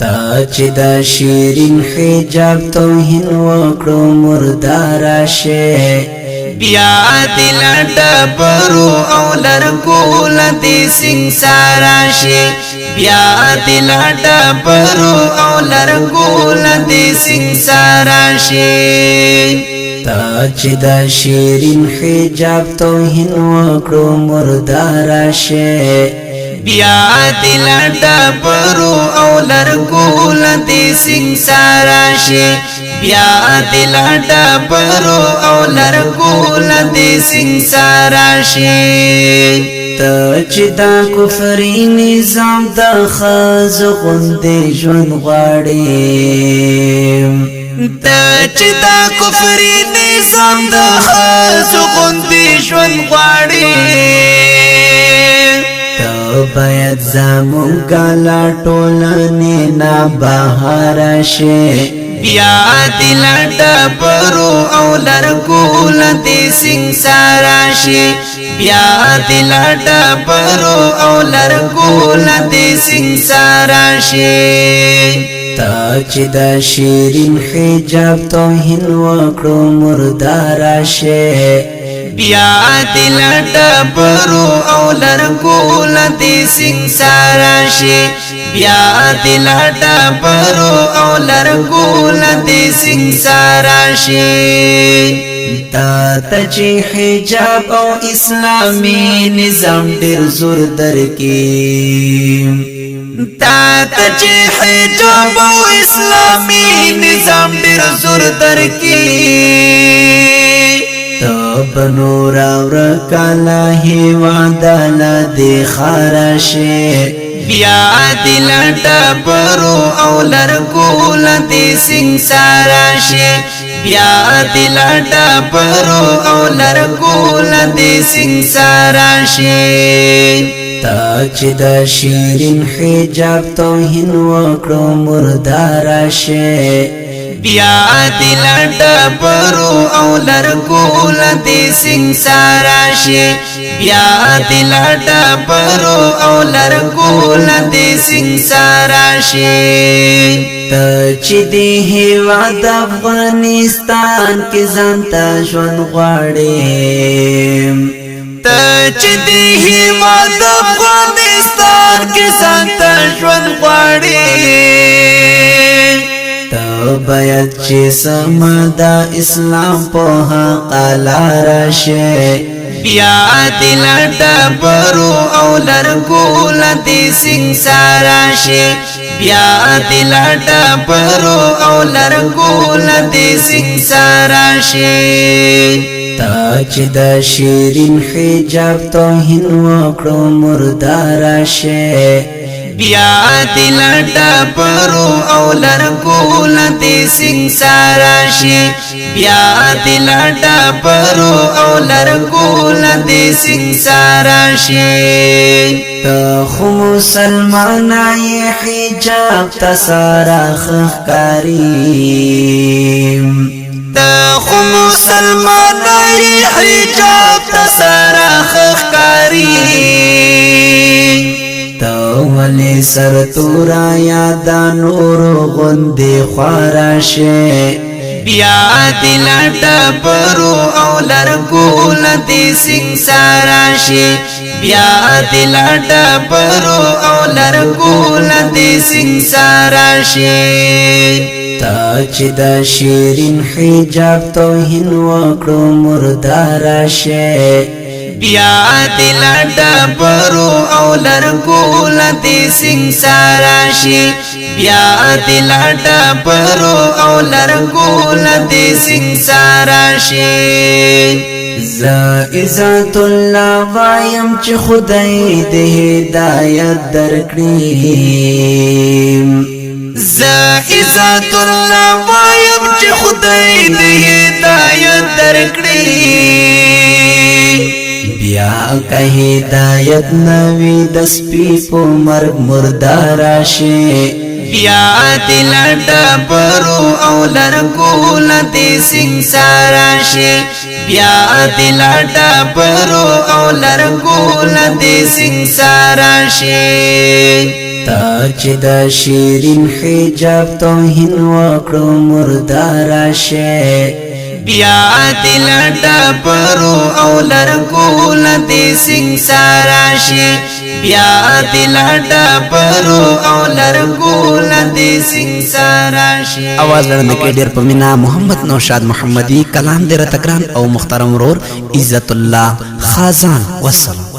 تا چې د شیرین حجاب توهین وکړو مردار شه بیا دل ډبرو او لرګو لدې سنگسار شي بیا دل ډبرو او لرګو لدې سنگسار شي تا چې د شیرین حجاب توهین وکړو مردار شه بیا دل ډبرو او لرګو لدې سنگسار شي بیا دل ډبرو او لرګو لدې سنگسار شي تا چې دا کفري نظام د ښځو غوندې ژوند غواړي تا چې دا کفري نظام د ښځو غوندې ژوند غواړي باید زمونږ لا ټولنې نه بهر شي بیا دل ډبرو او لرګو لدې سنگسار شي بیا دل ډبرو او لرګو لدې سنگسار شي تا چې د شیرین حجاب توهین وکړو مردار شه بیا دل ډبرو او لرګو لدې سنگسار شي بیا دل ډبرو او لرګو لدې سنگسار شي تا ته چې حجاب او اسلامي نظام ډېر زور درکې تا ته چې حجاب او اسلامي نظام ډېر زور درکې بنور اور کالا هیواد لدې خارشه بیا دل ډبرو او لرګو لدې سنگسار شي بیا دل ډبرو او لرګو لدې سنگسار شي تا چې د شیرین حجاب توهین وکړو مردار شه بیا دل ډبرو او لرګو لدې سنگسار شي بیا دل ډبرو او لرګو لدې سنگسار شي ته چې د هیواد افغانستان کې ځان ته ژوند غواړې ته چې د هیواد افغانستان کې ځان ته ژوند غواړې باید چې سمدا اسلام په حق لار شه بیا دل ډبرو او لرګو لدې سنگسار شي بیا دل ډبرو او لرګو لدې سنگسار شي تا چې د شیرین حجاب توهین وکړو مردار شه بیا دل ډبرو او لرګو لدې سنگسار شي بیا دل ډبرو او لرګو لدې سنگسار شي ته خو مسلمان یې حجاب ته سارا ښکاري ته خو مسلمان یې حجاب ته سارا ښکاري ولی سر تورا یادا نور غندی خواراشه بیا دل ډبرو او لرګو لدې سنگسار شي بیا دل ډبرو او لرګو لدې سنگسار شي تا چې د شیرین حجاب توهین وکړو مردار شه بیا دل ډبرو او لرګو لدې سنگسار شي بیا دل ډبرو او لرګو لدې سنگسار شي عزت الله وایم چې خدای دې هدایت درکړي عزت الله وایم چې خدای دې هدایت درکړي بیا که هدایت نوی د سپي په مرګ مردار شي بیا دل ډبرو او لرګو لدې سنگسار شي بیا دل ډبرو او لرګو لدې سنگسار شي تا چې د شیرین حجاب توهین وکړو مردار شه بیا دل ډبرو او لرګو لدې سنگسار شي بیا دل ډبرو او لرګو لدې سنگسار شي आवाज لرنده کې ډېر په مینا محمد نوشاد محمدي کلام دې رتګران او محترم ورور عزت الله خازان والسلام